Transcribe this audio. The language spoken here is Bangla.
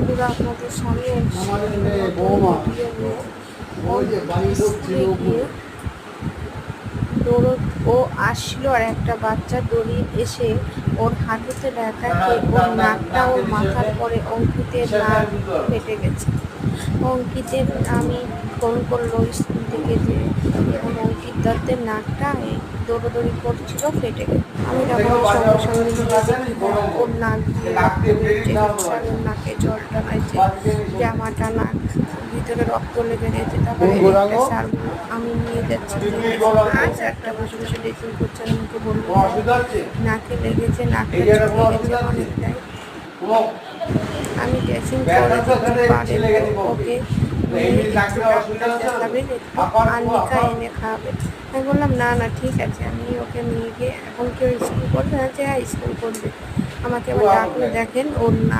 বন্ধুরা আপনাদের সামনে স্কুলে গিয়ে ও আসছিল আর একটা বাচ্চা দড়ি এসে ওর হাঁটুতে ব্যথা খেয়ে ওর নাকটা ওর মাথার পরে অঙ্কিতের নাক ফেটে গেছে। অঙ্কিতের আমি ফোন করলো স্কুল থেকে যে এবং অঙ্কিত দত্তের নাকটা দৌড়োদৌড়ি করছিল, ফেটে গেছে। আমি তখন সঙ্গে সঙ্গে দেখি ওর নাক দিয়ে রক্ত বেরিয়েছে, আর ওর নাকে জল টানাইছে, জামাটা নাক ভিতরে রক্ত লেগে গেছে। তারপরে স্যার আমি নিয়ে যাচ্ছি, একটা বসে বসে ড্রেসিং করছে, আমাকে বললো নাকে লেগেছে, নাকটা চলে গেছে অনেকটাই। আমি ড্রেসিং করে দিতে পারি ওকে, দেখাবেন আনিকা এনে খাওয়াবে। আমি বললাম না না ঠিক আছে, আমি ওকে নিয়ে গিয়ে এখন কেউ স্কুল করবে, আছে হ্যাঁ স্কুল করবে। আমাকে আবার ডাকলে দেখেন ওর নাক